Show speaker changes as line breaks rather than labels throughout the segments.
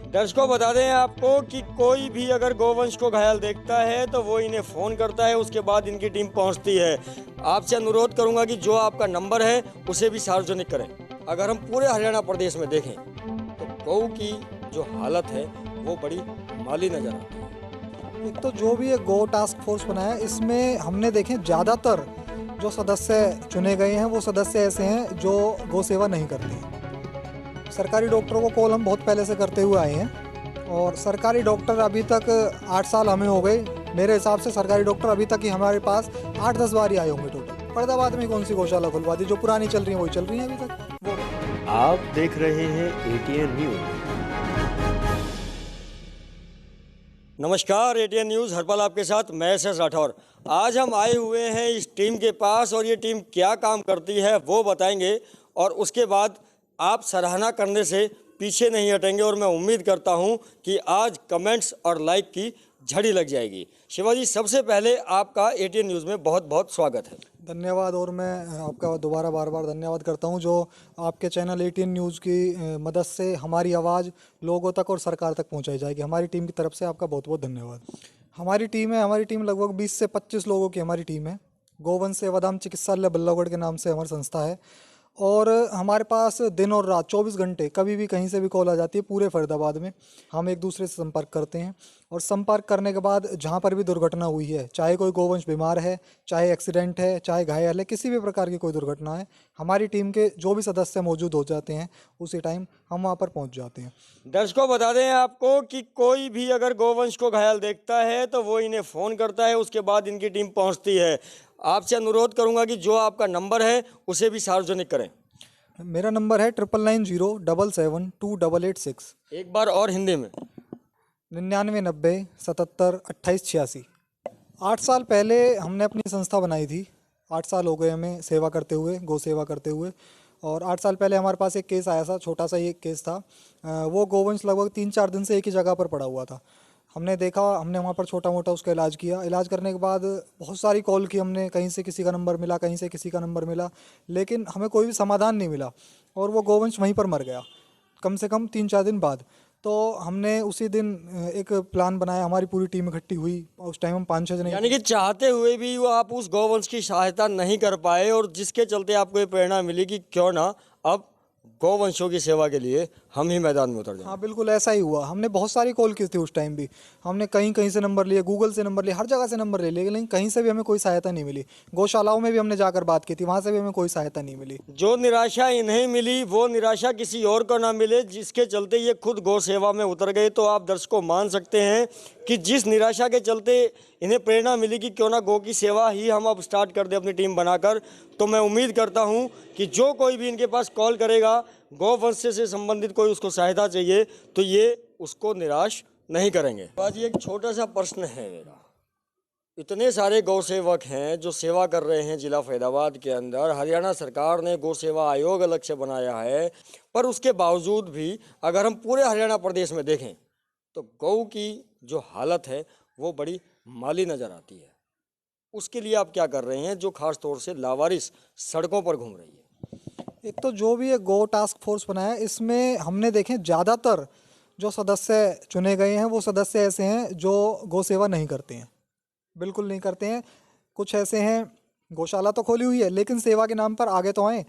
दर्शकों बता दें आपको कि कोई भी अगर गोवंश को घायल देखता है तो वो इन्हें फ़ोन करता है, उसके बाद इनकी टीम पहुंचती है। आपसे अनुरोध करूंगा कि जो आपका नंबर है उसे भी सार्वजनिक करें। अगर हम पूरे हरियाणा प्रदेश में देखें तो गौ की जो हालत है वो बड़ी माली नज़र आती है।
एक तो जो भी ये गो टास्क फोर्स बनाया है, इसमें हमने देखें ज़्यादातर जो सदस्य चुने गए हैं वो सदस्य ऐसे हैं जो गौ सेवा नहीं करते। सरकारी डॉक्टरों को कॉल हम बहुत पहले से करते हुए आए हैं और सरकारी डॉक्टर अभी तक 8 साल हमें हो गए। मेरे हिसाब से सरकारी डॉक्टर अभी तक ही हमारे पास 8-10 बार ही आए होंगे टोटल। फरीदाबाद में कौन सी गौशाला खुलवा दी, जो पुरानी चल रही है वही चल रही है अभी तक वो।
आप देख रहे हैं एटीएन न्यूज।
नमस्कार, एटीएन न्यूज़ हरपल आपके साथ, मैं एस राठौर। आज हम आए हुए हैं इस टीम के पास और ये टीम क्या काम करती है वो बताएंगे और उसके बाद आप सराहना करने से पीछे नहीं हटेंगे और मैं उम्मीद करता हूं कि आज कमेंट्स और लाइक की झड़ी लग जाएगी। शिवाजी, सबसे पहले आपका एटीएन न्यूज़ में बहुत बहुत स्वागत है।
धन्यवाद। और मैं आपका दोबारा बार बार धन्यवाद करता हूं जो आपके चैनल एटीएन न्यूज़ की मदद से हमारी आवाज़ लोगों तक और सरकार तक पहुंचाई जाएगी। हमारी टीम की तरफ से आपका बहुत बहुत धन्यवाद। हमारी टीम लगभग 20 से 25 लोगों की हमारी टीम है। गोवंश सेवाधाम चिकित्सालय बल्लभगढ़ के नाम से हमारी संस्था है और हमारे पास दिन और रात 24 घंटे कभी भी कहीं से भी कॉल आ जाती है। पूरे फरीदाबाद में हम एक दूसरे से संपर्क करते हैं और संपर्क करने के बाद जहाँ पर भी दुर्घटना हुई है, चाहे कोई गोवंश बीमार है, चाहे एक्सीडेंट है, चाहे घायल है, किसी भी प्रकार की कोई दुर्घटना है, हमारी टीम के जो भी सदस्य मौजूद हो जाते हैं उसी टाइम हम वहाँ पर पहुँच जाते हैं।
दर्शकों बता दें आपको कि कोई भी अगर गोवंश को घायल देखता है तो वो इन्हें फ़ोन करता है, उसके बाद इनकी टीम पहुंचती है। आपसे अनुरोध करूंगा कि जो आपका नंबर है उसे भी सार्वजनिक करें।
मेरा नंबर है 9990772886।
एक बार और हिंदी में।
9990772886। 8 साल पहले हमने अपनी संस्था बनाई थी। 8 साल हो गए हमें सेवा करते हुए, गौ सेवा करते हुए। और 8 साल पहले हमारे पास एक केस आया था, छोटा सा ही एक केस था। वो गोवंश लगभग 3-4 दिन से एक ही जगह पर पड़ा हुआ था। हमने देखा, हमने वहाँ पर छोटा मोटा उसका इलाज किया। इलाज करने के बाद बहुत सारी कॉल की हमने, कहीं से किसी का नंबर मिला, कहीं से किसी का नंबर मिला, लेकिन हमें कोई भी समाधान नहीं मिला और वो गोवंश वहीं पर मर गया कम से कम 3-4 दिन बाद। तो हमने उसी दिन एक प्लान बनाया, हमारी पूरी टीम इकट्ठी हुई। उस टाइम हम 5-6 जने,
यानी कि चाहते हुए भी वो आप उस गौवंश की सहायता नहीं कर पाए और जिसके चलते आपको ये प्रेरणा मिली कि क्यों ना अब गौवंशों की सेवा के लिए हम ही मैदान में उतर जाएं।
हाँ बिल्कुल ऐसा ही हुआ। हमने बहुत सारी कॉल की थी उस टाइम भी। हमने कहीं कहीं से नंबर लिए, गूगल से नंबर लिए, हर जगह से नंबर ले लिए, लेकिन कहीं से भी हमें कोई सहायता नहीं मिली। गौशालाओं में भी हमने जाकर बात की थी, वहाँ से भी हमें कोई सहायता नहीं मिली।
जो निराशा इन्हें मिली वो निराशा किसी और को ना मिले, जिसके चलते ये खुद गौ सेवा में उतर गए। तो आप दर्शकों मान सकते हैं कि जिस निराशा के चलते इन्हें प्रेरणा मिली कि क्यों ना गौ की सेवा ही हम अब स्टार्ट कर दें अपनी टीम बनाकर। तो मैं उम्मीद करता हूं कि जो कोई भी इनके पास कॉल करेगा, गौवंश से संबंधित कोई उसको सहायता चाहिए, तो ये उसको निराश नहीं करेंगे। आज एक छोटा सा प्रश्न है मेरा। इतने सारे गौ सेवक हैं जो सेवा कर रहे हैं जिला फरीदाबाद के अंदर। हरियाणा सरकार ने गौ सेवा आयोग अलग से बनाया है, पर उसके बावजूद भी अगर हम पूरे हरियाणा प्रदेश में देखें तो गौ की जो हालत है वो बड़ी माली नज़र आती है। उसके लिए आप क्या कर रहे हैं जो खास तौर से लावारिस सड़कों पर घूम रही है?
एक तो जो भी ये गो टास्क फोर्स बनाया है, इसमें हमने देखें ज़्यादातर जो सदस्य चुने गए हैं वो सदस्य ऐसे हैं जो गौ सेवा नहीं करते हैं, बिल्कुल नहीं करते हैं। कुछ ऐसे हैं, गौशाला तो खोली हुई है लेकिन सेवा के नाम पर आगे तो आए।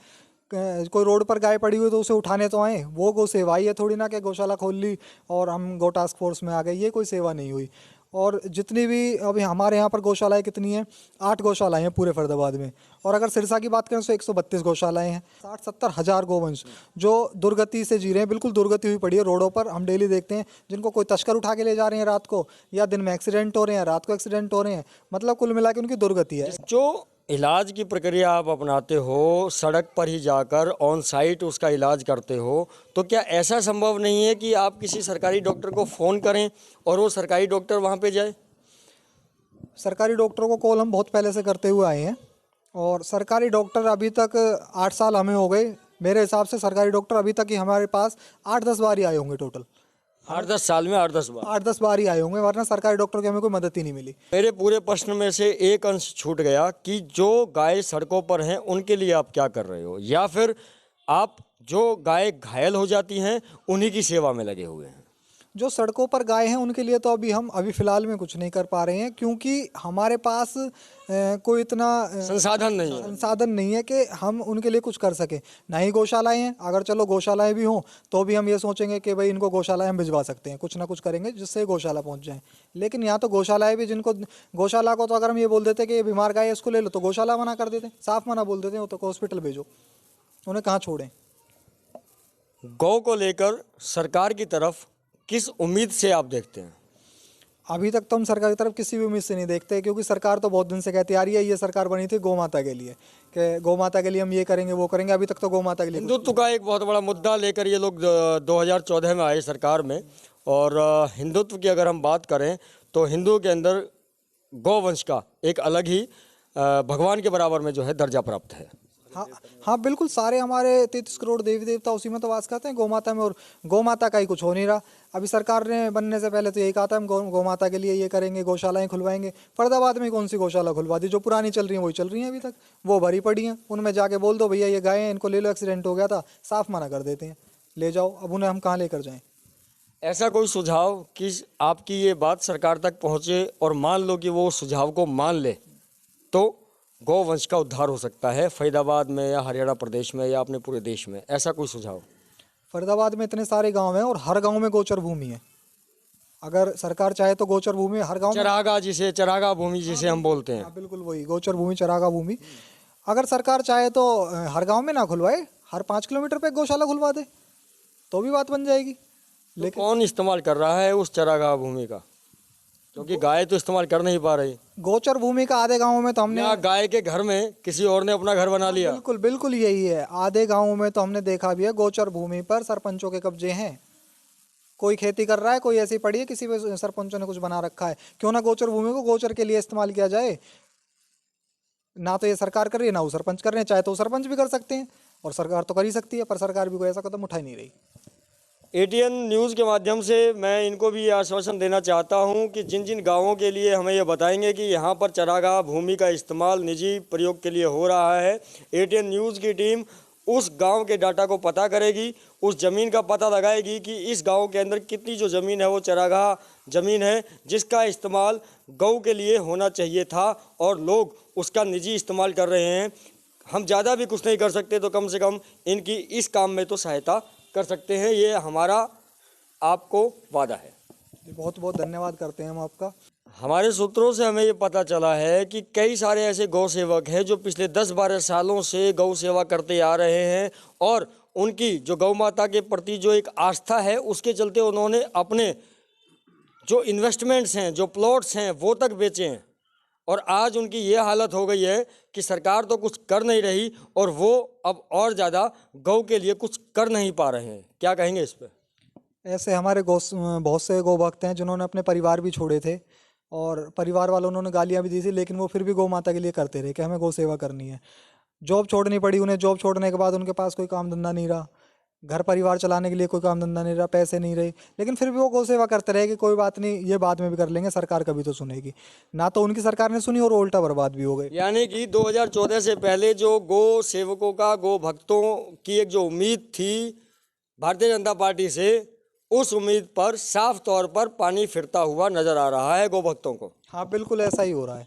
कोई रोड पर गाय पड़ी हुई तो उसे उठाने तो आए, वो गौ सेवा ही है। थोड़ी ना कि गौशाला खोल ली और हम गो टास्क फोर्स में आ गए, ये कोई सेवा नहीं हुई। और जितनी भी अभी हमारे यहाँ पर गौशालाएं कितनी हैं, 8 गौशालाएं हैं पूरे फरीदाबाद में। और अगर सिरसा की बात करें तो 132 गौशालाएं हैं। 60-70 हज़ार गोवंश जो दुर्गति से जी रहे हैं, बिल्कुल दुर्गति हुई पड़ी है। रोडों पर हम डेली देखते हैं जिनको कोई तस्कर उठा के ले जा रहे हैं रात को, या दिन में एक्सीडेंट हो रहे हैं, रात को एक्सीडेंट हो रहे हैं। मतलब कुल मिला के उनकी दुर्गति है।
जो इलाज की प्रक्रिया आप अपनाते हो, सड़क पर ही जाकर ऑन साइट उसका इलाज करते हो, तो क्या ऐसा संभव नहीं है कि आप किसी सरकारी डॉक्टर को फ़ोन करें और वो सरकारी डॉक्टर वहाँ पे जाए?
सरकारी डॉक्टरों को कॉल हम बहुत पहले से करते हुए आए हैं और सरकारी डॉक्टर अभी तक 8 साल हमें हो गए। मेरे हिसाब से सरकारी डॉक्टर अभी तक ही हमारे पास 8-10 बार ही आए होंगे टोटल।
8-10 साल में 8-10 बार?
8-10 बार ही आए होंगे, वरना सरकारी डॉक्टर की हमें कोई मदद ही नहीं मिली।
मेरे पूरे प्रश्न में से एक अंश छूट गया कि जो गाय सड़कों पर हैं उनके लिए आप क्या कर रहे हो, या फिर आप जो गाय घायल हो जाती हैं उन्हीं की सेवा में लगे हुए हैं?
जो सड़कों पर गाय हैं उनके लिए तो अभी फ़िलहाल में कुछ नहीं कर पा रहे हैं, क्योंकि हमारे पास कोई इतना
संसाधन नहीं है।
संसाधन नहीं है कि हम उनके लिए कुछ कर सकें। ना ही गौशालाएं हैं, अगर चलो गौशालाएं भी हों तो भी हम ये सोचेंगे कि भाई इनको गौशालाएं हम भिजवा सकते हैं, कुछ ना कुछ करेंगे जिससे गौशाला पहुंच जाए। लेकिन यहाँ तो गौशालाएं भी, जिनको गौशाला को तो अगर हम ये बोल देते कि ये बीमार गाय है इसको ले लो, तो गौशाला मना कर देते, साफ मना बोल देते हैं, वो तो हॉस्पिटल भेजो, उन्हें कहाँ छोड़ें।
गौ को लेकर सरकार की तरफ किस उम्मीद से आप देखते हैं?
अभी तक तो हम सरकार की तरफ किसी भी उम्मीद से नहीं देखते, क्योंकि सरकार तो बहुत दिन से कहती आ रही है, ये सरकार बनी थी गौ माता के लिए कि गौ माता के लिए हम ये करेंगे वो करेंगे। अभी तक तो गौ माता के लिए
हिंदुत्व का एक बहुत बड़ा मुद्दा लेकर ये लोग 2014 में आए सरकार में, और हिंदुत्व की अगर हम बात करें तो हिंदुओं के अंदर गौवंश का एक अलग ही भगवान के बराबर में जो है दर्जा प्राप्त है।
हाँ हाँ बिल्कुल, सारे हमारे 33 करोड़ देवी देवता उसी में तो वास करते हैं, गौ माता में, और गौ माता का ही कुछ हो नहीं रहा। अभी सरकार ने बनने से पहले तो यही कहा था हम गौ माता के लिए ये करेंगे, गौशालाएं खुलवाएंगे। फरीदाबाद में कौन सी गौशाला खुलवा दी? जो पुरानी चल रही हैं वही चल रही हैं अभी तक, वो भरी पड़ी हैं। उनमें जाके बोल दो भैया ये गाय हैं, इनको ले लो, एक्सीडेंट हो गया था, साफ मना कर देते हैं, ले जाओ। अब उन्हें हम कहाँ लेकर जाएँ?
ऐसा कोई सुझाव कि आपकी ये बात सरकार तक पहुँचे और मान लो कि वो सुझाव को मान ले तो गौवंश का उद्धार हो सकता है फरीदाबाद में या हरियाणा प्रदेश में या अपने पूरे देश में, ऐसा कोई सुझाव?
फरीदाबाद में इतने सारे गांव हैं और हर गांव में गोचर भूमि है। अगर सरकार चाहे तो गोचर भूमि हर गांव में,
चरागा भूमि जिसे हम बोलते हैं।
हाँ बिल्कुल वही गोचर भूमि, चरागा भूमि। अगर सरकार चाहे तो हर गांव में ना खुलवाए, हर 5 किलोमीटर पे गौशाला खुलवा दे तो भी बात बन जाएगी।
लेकिन कौन इस्तेमाल कर रहा है उस चरागाह भूमि का? क्योंकि गाय तो इस्तेमाल कर नहीं पा रही।
गोचर भूमि का आधे गांवों में तो हमने,
गाय के घर में किसी और ने अपना घर बना लिया।
बिल्कुल बिल्कुल यही है, आधे गांवों में तो हमने देखा भी है गोचर भूमि पर सरपंचों के कब्जे हैं। कोई खेती कर रहा है, कोई ऐसी पड़ी है, किसी पे सरपंचों ने कुछ बना रखा है। क्यों ना गोचर भूमि को गोचर के लिए इस्तेमाल किया जाए। ना तो ये सरकार कर रही है, ना वो सरपंच कर रहे हैं। चाहे तो सरपंच भी कर सकते हैं और सरकार तो कर ही सकती है, पर सरकार भी कोई ऐसा कदम उठा ही नहीं रही।
एटीएन न्यूज़ के माध्यम से मैं इनको भी ये आश्वासन देना चाहता हूं कि जिन जिन गांवों के लिए हमें ये बताएंगे कि यहां पर चरागाह भूमि का इस्तेमाल निजी प्रयोग के लिए हो रहा है, एटीएन न्यूज़ की टीम उस गांव के डाटा को पता करेगी, उस ज़मीन का पता लगाएगी कि इस गांव के अंदर कितनी जो ज़मीन है वो चरागाह ज़मीन है जिसका इस्तेमाल गौ के लिए होना चाहिए था और लोग उसका निजी इस्तेमाल कर रहे हैं। हम ज़्यादा भी कुछ नहीं कर सकते तो कम से कम इनकी इस काम में तो सहायता कर सकते हैं, ये हमारा आपको वादा है।
बहुत बहुत धन्यवाद करते हैं हम आपका।
हमारे सूत्रों से हमें ये पता चला है कि कई सारे ऐसे गौ सेवक हैं जो पिछले 10-12 सालों से गौ सेवा करते आ रहे हैं और उनकी जो गौ माता के प्रति जो एक आस्था है उसके चलते उन्होंने अपने जो इन्वेस्टमेंट्स हैं, जो प्लॉट्स हैं वो तक बेचे हैं और आज उनकी ये हालत हो गई है कि सरकार तो कुछ कर नहीं रही और वो अब और ज़्यादा गौ के लिए कुछ कर नहीं पा रहे हैं। क्या कहेंगे इस पर?
ऐसे हमारे बहुत से गौ भक्त हैं जिन्होंने अपने परिवार भी छोड़े थे और परिवार वालों उन्होंने गालियाँ भी दी थी, लेकिन वो फिर भी गौ माता के लिए करते रहे कि हमें गौ सेवा करनी है। जॉब छोड़नी पड़ी उन्हें, जॉब छोड़ने के बाद उनके पास कोई काम धंधा नहीं रहा, घर परिवार चलाने के लिए कोई काम धंधा नहीं रहा, पैसे नहीं रहे, लेकिन फिर भी वो गौ सेवा करते रहे कि कोई बात नहीं, ये बाद में भी कर लेंगे, सरकार कभी तो सुनेगी। ना तो उनकी सरकार ने सुनी और उल्टा बर्बाद भी हो गए।
यानी कि 2014 से पहले जो गौ सेवकों का, गौ भक्तों की एक जो उम्मीद थी भारतीय जनता पार्टी से, उस उम्मीद पर साफ तौर पर पानी फिरता हुआ नजर आ रहा है गौ भक्तों को।
हाँ बिल्कुल ऐसा ही हो रहा है।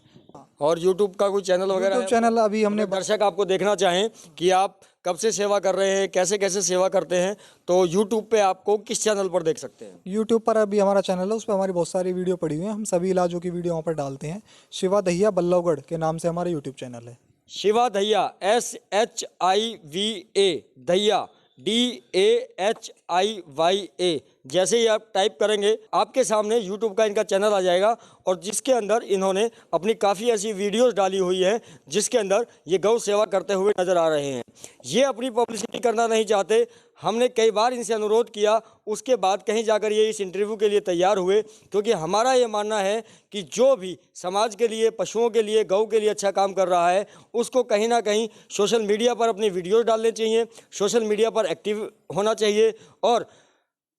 और यूट्यूब का कोई चैनल वगैरह?
यूट्यूब चैनल अभी हमने,
दर्शक आपको देखना चाहें कि आप कब से सेवा कर रहे हैं, कैसे कैसे सेवा करते हैं, तो यूट्यूब पे आपको किस चैनल पर देख सकते हैं?
यूट्यूब पर अभी हमारा चैनल है, उस पर हमारी बहुत सारी वीडियो पड़ी हुई हैं। हम सभी इलाजों की वीडियो वहाँ पर डालते हैं। शिवा दहिया बल्लभगढ़ के नाम से हमारा यूट्यूब चैनल है।
Shiva Dahiya, SHIVA Dahiya, DAHIYA। जैसे ही आप टाइप करेंगे आपके सामने यूट्यूब का इनका चैनल आ जाएगा और जिसके अंदर इन्होंने अपनी काफ़ी ऐसी वीडियोस डाली हुई है जिसके अंदर ये गौ सेवा करते हुए नज़र आ रहे हैं। ये अपनी पब्लिसिटी करना नहीं चाहते। हमने कई बार इनसे अनुरोध किया, उसके बाद कहीं जाकर ये इस इंटरव्यू के लिए तैयार हुए, क्योंकि हमारा ये मानना है कि जो भी समाज के लिए, पशुओं के लिए, गौ के लिए अच्छा काम कर रहा है उसको कहीं ना कहीं सोशल मीडिया पर अपनी वीडियोस डालने चाहिए, सोशल मीडिया पर एक्टिव होना चाहिए और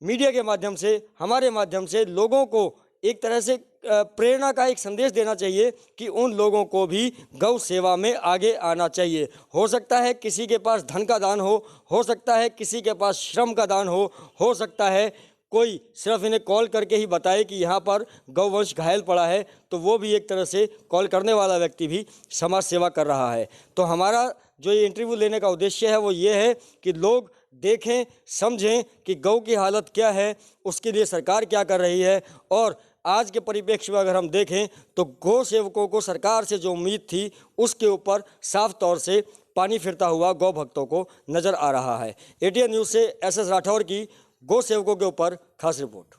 मीडिया के माध्यम से, हमारे माध्यम से लोगों को एक तरह से प्रेरणा का एक संदेश देना चाहिए कि उन लोगों को भी गौ सेवा में आगे आना चाहिए। हो सकता है किसी के पास धन का दान हो सकता है किसी के पास श्रम का दान हो सकता है कोई सिर्फ इन्हें कॉल करके ही बताए कि यहाँ पर गौवंश घायल पड़ा है, तो वो भी एक तरह से कॉल करने वाला व्यक्ति भी समाज सेवा कर रहा है। तो हमारा जो ये इंटरव्यू लेने का उद्देश्य है वो ये है कि लोग देखें, समझें कि गौ की हालत क्या है, उसके लिए सरकार क्या कर रही है। और आज के परिप्रेक्ष्य में अगर हम देखें तो गौ सेवकों को सरकार से जो उम्मीद थी उसके ऊपर साफ तौर से पानी फिरता हुआ गौ भक्तों को नजर आ रहा है। एटीएन न्यूज़ से एसएस राठौर की गौ सेवकों के ऊपर खास रिपोर्ट।